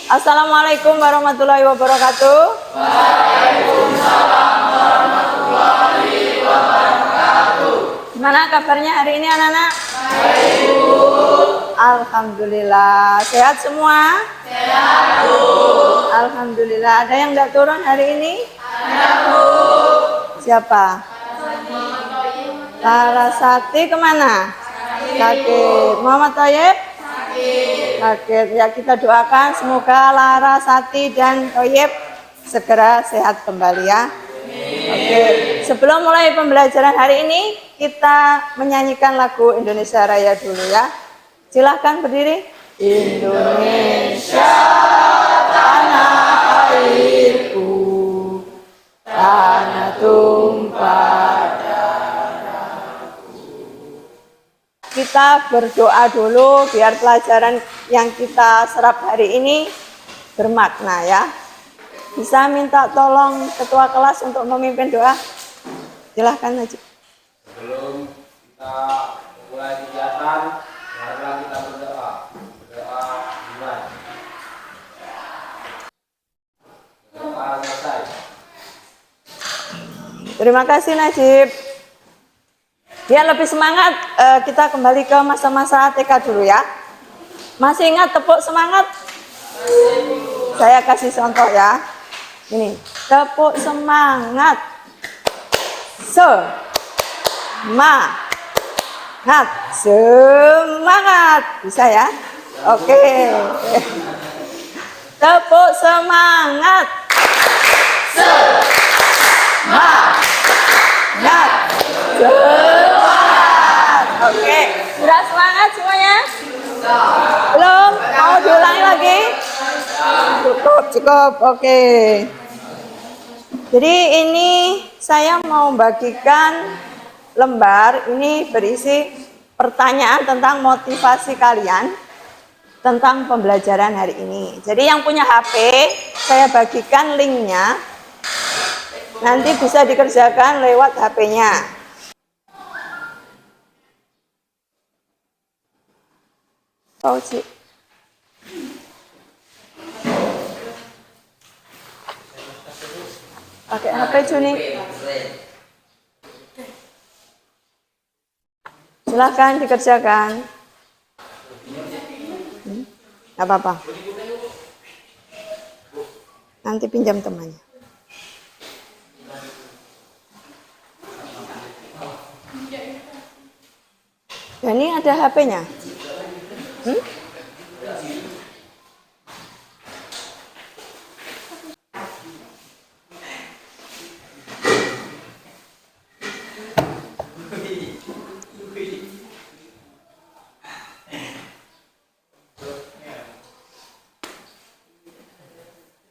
Assalamualaikum warahmatullahi wabarakatuh. Waalaikumsalam warahmatullahi wabarakatuh. Gimana kabarnya hari ini anak-anak? Baik, Bu. Alhamdulillah. Sehat semua? Sehat, Bu. Alhamdulillah. Ada yang nggak turun hari ini? Ada, Bu. Siapa? Larasati kemana? Sakit. Muhammad Thayyib? Sakit. Ya, kita doakan semoga Larasati dan Thayyib segera sehat kembali ya. Oke, sebelum mulai pembelajaran hari ini, kita menyanyikan lagu Indonesia Raya dulu ya. Silahkan berdiri. Indonesia tanah airku, tanah tumpah darahku. Kita berdoa dulu biar pelajaran yang kita serap hari ini bermakna ya. Bisa minta tolong ketua kelas untuk memimpin doa? Silahkan aja. Sebelum kita mulai kegiatan, marilah kita berdoa. Berdoa dimulai. Berdoa selesai. Terima kasih Najib. Biar lebih semangat, kita kembali ke masa-masa TK dulu ya. Masih ingat tepuk semangat? Saya kasih contoh ya. Ini, tepuk semangat. Semangat. Bisa ya? Oke. Tepuk semangat. Semangat. Oke. Sudah semangat semuanya? Belum? Mau diulangi lagi? Cukup. Oke. Jadi ini saya mau bagikan lembar, ini berisi pertanyaan tentang motivasi kalian tentang pembelajaran hari ini. Jadi yang punya HP, saya bagikan linknya, nanti bisa dikerjakan lewat HP-nya. Fauzi. Pakai HP Juni. Silahkan dikerjakan. Nggak apa-apa. Nanti pinjam temannya. Dan ini ada HP-nya.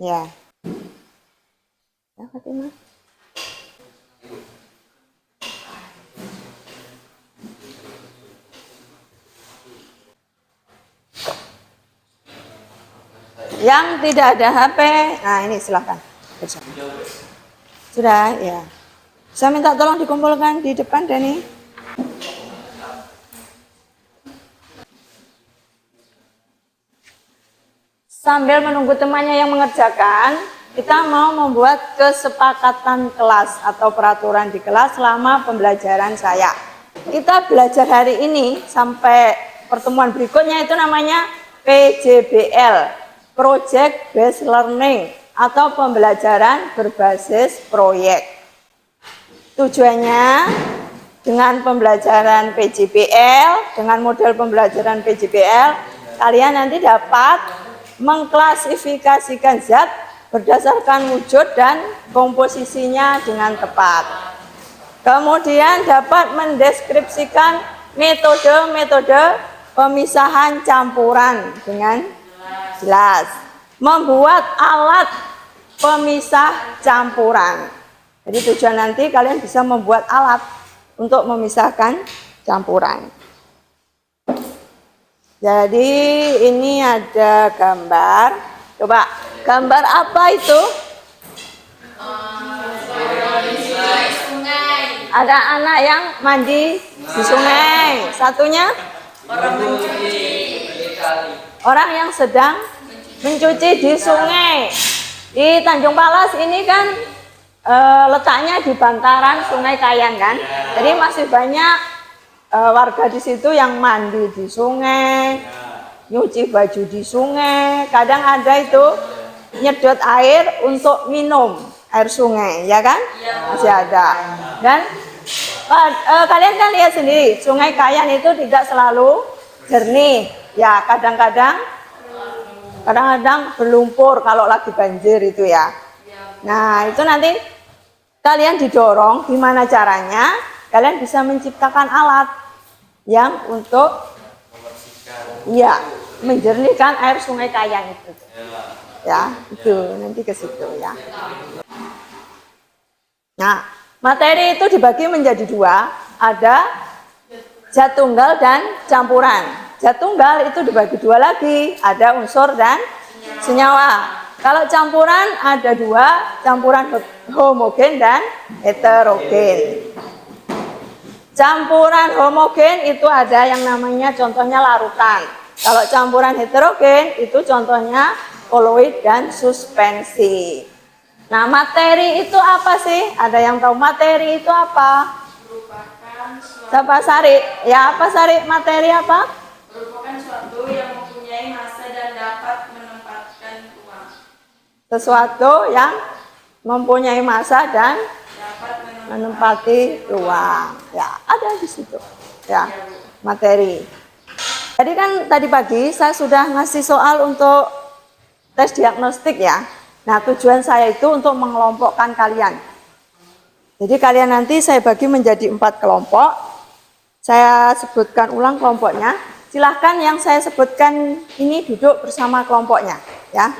Ya. Ya, Fatimah. Yang tidak ada HP, nah ini silahkan. Sudah, ya. Saya minta tolong dikumpulkan di depan, Dani. Sambil menunggu temannya yang mengerjakan, kita mau membuat kesepakatan kelas atau peraturan di kelas selama pembelajaran saya. Kita belajar hari ini sampai pertemuan berikutnya itu namanya PJBL, Project Based Learning atau pembelajaran berbasis proyek. Tujuannya dengan pembelajaran PJBL, dengan model pembelajaran PJBL, kalian nanti dapat mengklasifikasikan zat berdasarkan wujud dan komposisinya dengan tepat. Kemudian dapat mendeskripsikan metode-metode pemisahan campuran dengan jelas. Membuat alat pemisah campuran. Jadi tujuan nanti kalian bisa membuat alat untuk memisahkan campuran. Jadi ini ada gambar. Coba, gambar apa itu? Ada anak yang mandi di sungai. Satunya? Orang yang sedang mencuci di sungai. Di Tanjung Palas ini kan letaknya di bantaran Sungai Kayan kan. Jadi masih banyak warga di situ yang mandi di sungai, nyuci baju di sungai. Kadang ada itu nyedot air untuk minum air sungai, ya kan? Masih ada. Dan kalian kan lihat sendiri, Sungai Kayan itu tidak selalu jernih. Ya, kadang-kadang berlumpur kalau lagi banjir itu ya. Nah, itu nanti kalian didorong gimana caranya kalian bisa menciptakan alat yang untuk ya menjernihkan air Sungai Kayan itu. Ya, itu nanti ke situ ya. Nah, materi itu dibagi menjadi dua, ada zat tunggal dan campuran. Zat tunggal itu dibagi dua lagi, ada unsur dan senyawa. Kalau campuran ada dua, campuran homogen dan heterogen. Campuran homogen itu ada yang namanya contohnya larutan. Kalau campuran heterogen itu contohnya koloid dan suspensi. Nah, materi itu apa sih? Ada yang tahu materi itu apa? Siapa Sari? Ya, apa Sari? Materi apa? Merupakan suatu yang mempunyai massa dan dapat menempatkan ruang. Sesuatu yang mempunyai massa dan Dapat menempati ruang. Ya, ada di situ. Ya, materi. Jadi kan tadi pagi saya sudah ngasih soal untuk tes diagnostik ya. Nah, tujuan saya itu untuk mengelompokkan kalian. Jadi kalian nanti saya bagi menjadi 4 kelompok. Saya sebutkan ulang kelompoknya. Silahkan yang saya sebutkan ini duduk bersama kelompoknya, ya.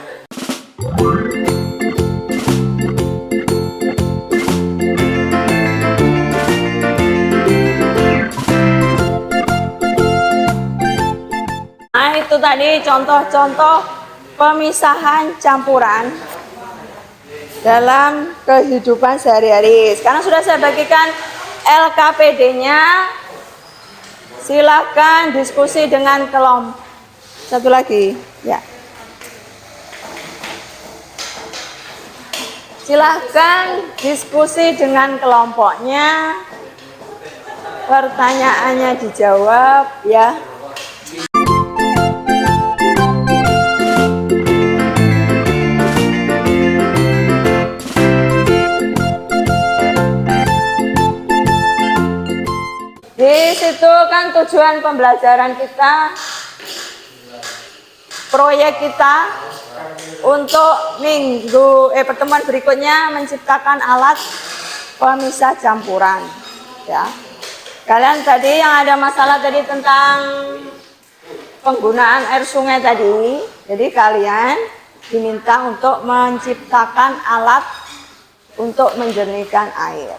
Nah, itu tadi contoh-contoh pemisahan campuran dalam kehidupan sehari-hari. Sekarang sudah saya bagikan LKPD-nya. Silakan diskusi dengan kelompok. Satu lagi, ya. Silakan diskusi dengan kelompoknya. Pertanyaannya dijawab, ya. Di situ kan tujuan pembelajaran kita, proyek kita untuk pertemuan berikutnya menciptakan alat pemisah campuran. Ya, kalian tadi yang ada masalah tadi tentang penggunaan air sungai tadi, jadi kalian diminta untuk menciptakan alat untuk menjernihkan air.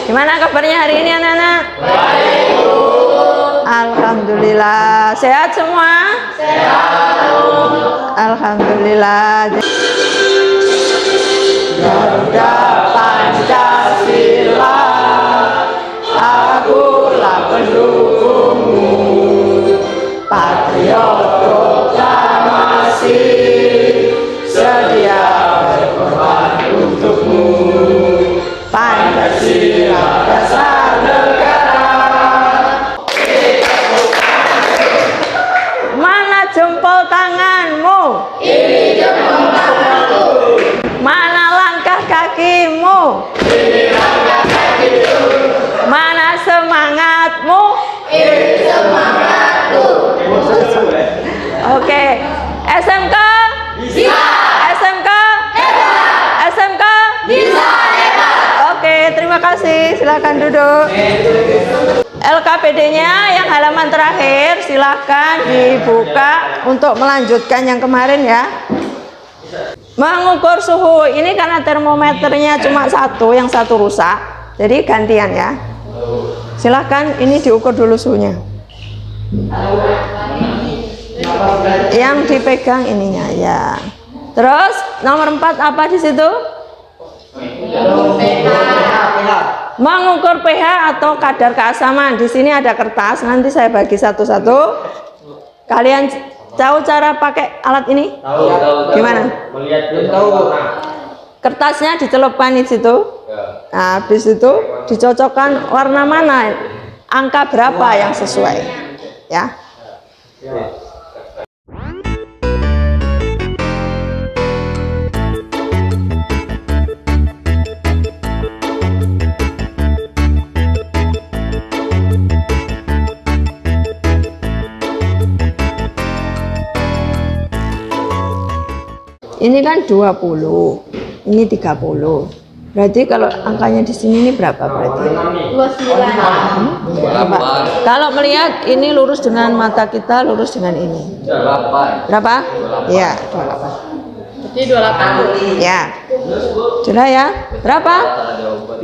Gimana kabarnya hari ini anak-anak? Baik, Bu. Alhamdulillah. Sehat semua? Sehat, Bu. Alhamdulillah. Garuda Pancasila, akulah pendukungmu. Patriot proklamasi, sedia berkorban untukmu. Pancasila dasar negara. Mana jempol tanganmu? Ini jempol tanganku. Mana langkah kakimu? Ini langkah kakiku. Mana semangatmu? Ini semangatku. Oke, SMK? Bisa. SMK? Hebat. SMK? Bisa. Oke, terima kasih. Silakan duduk. LKPD-nya yang halaman terakhir silakan dibuka untuk melanjutkan yang kemarin ya. Mengukur suhu. Ini karena termometernya cuma satu, yang satu rusak. Jadi gantian ya. Silakan ini diukur dulu suhunya. Yang dipegang ininya ya. Terus nomor 4 apa di situ? Mengukur pH atau kadar keasaman. Di sini ada kertas, nanti saya bagi satu-satu. Kalian tahu cara pakai alat ini? Tahu. Gimana? Melihat tahu. Kertasnya dicelupkan di situ. Nah, habis itu dicocokkan warna mana, angka berapa yang sesuai, ya. Ini kan 20, ini 30. Berarti kalau angkanya di sini ini berapa berarti? 29. Kalau melihat ini lurus dengan mata kita, lurus dengan ini. 28. Berapa? Iya, 28. Jadi 28. Ya. Sudah ya? Berapa?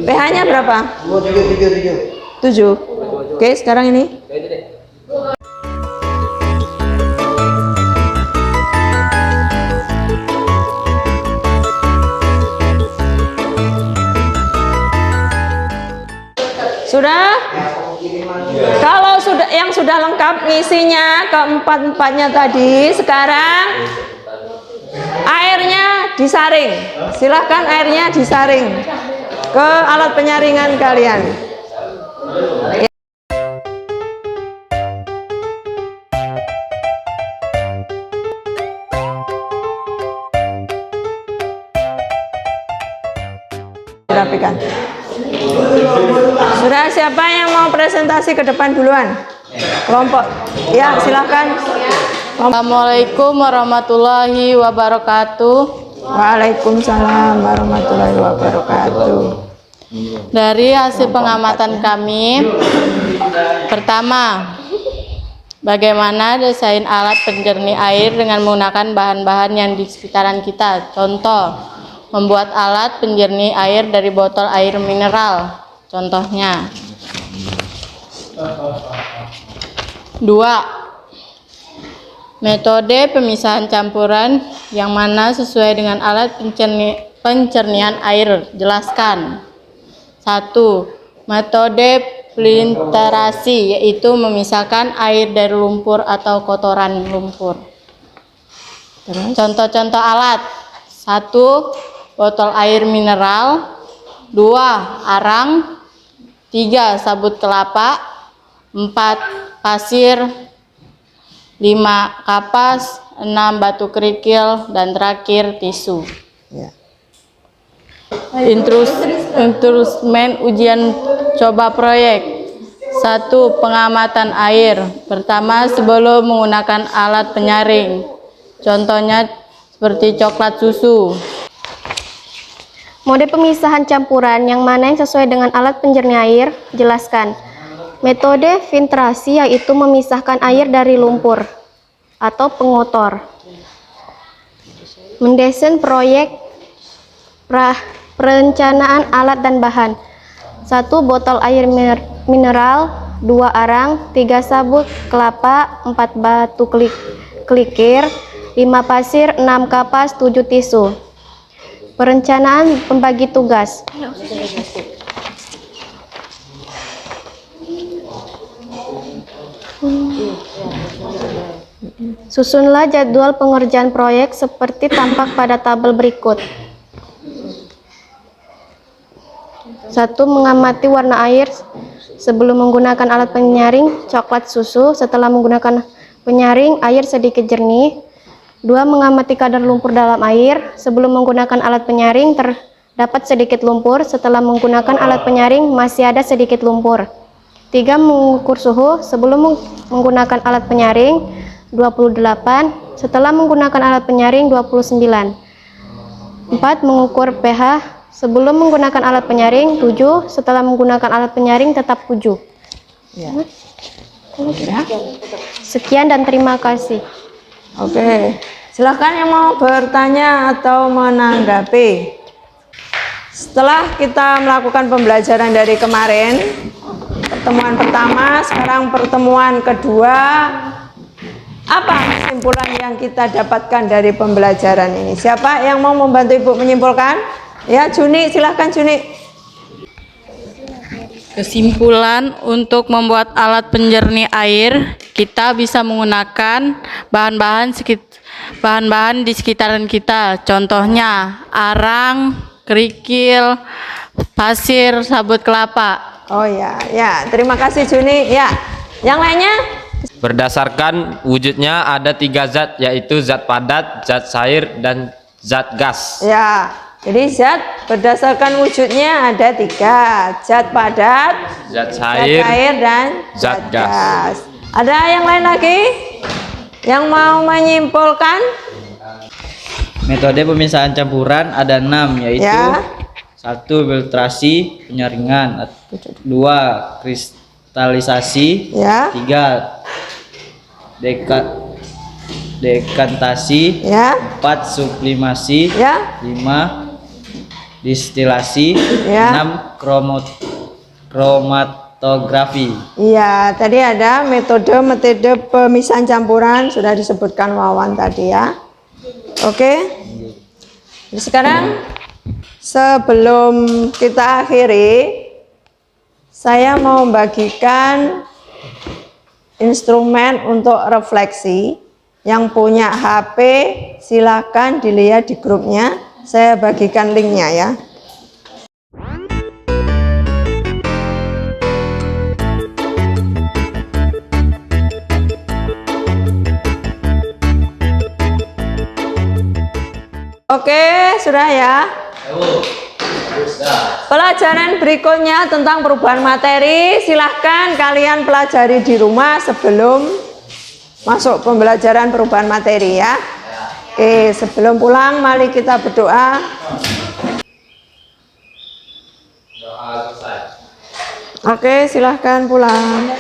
pH-nya berapa? 7. Oke, sekarang ini. Sudah? Kalau yang sudah lengkap ngisinya keempat-empatnya tadi, sekarang airnya disaring. Silahkan airnya disaring ke alat penyaringan kalian. Rapikan. Sudah, siapa yang mau presentasi ke depan duluan? Kelompok. Ya, silahkan. Assalamualaikum warahmatullahi wabarakatuh. Waalaikumsalam warahmatullahi wabarakatuh. Dari hasil pengamatan kami, pertama, bagaimana desain alat penjernih air dengan menggunakan bahan-bahan yang di sekitaran kita. Contoh, membuat alat penjernih air dari botol air mineral. Contohnya. 2. Metode pemisahan campuran yang mana sesuai dengan alat pencernihan air. Jelaskan. 1. Metode filtrasi, yaitu memisahkan air dari lumpur atau kotoran lumpur. Contoh-contoh alat. 1. Botol air mineral. 2. Arang. 3. Sabut kelapa. 4. Pasir. 5. Kapas. 6. Batu kerikil. Dan terakhir tisu. Ya. Instrumen ujian coba proyek. 1. Pengamatan air. Pertama, sebelum menggunakan alat penyaring. Contohnya seperti coklat susu. Mode pemisahan campuran yang mana yang sesuai dengan alat penjernih air. Jelaskan. Metode filtrasi yaitu memisahkan air dari lumpur atau pengotor. Mendesain proyek perencanaan alat dan bahan. 1. Botol air mineral. 2. Arang. 3. Sabut kelapa. 4. Batu kelikir. 5. Pasir. 6. Kapas. 7. Tisu. Perencanaan pembagi tugas. Susunlah jadwal pengerjaan proyek seperti tampak pada tabel berikut. 1. Mengamati warna air sebelum menggunakan alat penyaring coklat susu. Setelah menggunakan penyaring, air sedikit jernih. 2. Mengamati kadar lumpur dalam air. Sebelum menggunakan alat penyaring terdapat sedikit lumpur. Setelah menggunakan alat penyaring masih ada sedikit lumpur. 3. Mengukur suhu. Sebelum menggunakan alat penyaring 28. Setelah menggunakan alat penyaring 29. 4. Mengukur pH. Sebelum menggunakan alat penyaring 7. Setelah menggunakan alat penyaring tetap 7. Ya. Sekian dan terima kasih. Oke, silahkan yang mau bertanya atau menanggapi. Setelah kita melakukan pembelajaran dari kemarin, pertemuan pertama, sekarang pertemuan kedua, Apa kesimpulan yang kita dapatkan dari pembelajaran ini? Siapa yang mau membantu Ibu menyimpulkan? Ya, Juni, silahkan Juni. Kesimpulan, untuk membuat alat penjernih air, kita bisa menggunakan bahan-bahan di sekitaran kita. Contohnya arang, kerikil, pasir, sabut kelapa. Oh ya, ya, terima kasih Juni. Ya, yang lainnya? Berdasarkan wujudnya ada 3 zat, yaitu zat padat, zat cair, dan zat gas. Ya, jadi zat berdasarkan wujudnya ada 3, zat padat, Zat zat cair, cair, dan zat gas. Ada yang lain lagi yang mau menyimpulkan? Metode pemisahan campuran ada 6, yaitu Ya. 1. Filtrasi penyaringan, 2. Kristalisasi, Ya, 3. Dekantasi, ya, 4. Sublimasi, ya, 5. Distilasi, Ya. 6. Kromatografi. iya. Tadi ada metode pemisahan campuran sudah disebutkan Wawan tadi ya. Oke. Jadi sekarang sebelum kita akhiri, saya mau membagikan instrumen untuk refleksi. Yang punya HP silakan dilihat di grupnya, saya bagikan linknya ya. Oke, sudah ya. Pelajaran berikutnya tentang perubahan materi, silahkan kalian pelajari di rumah sebelum masuk pembelajaran perubahan materi ya. Oke, sebelum pulang mari kita berdoa. Oke, silahkan pulang.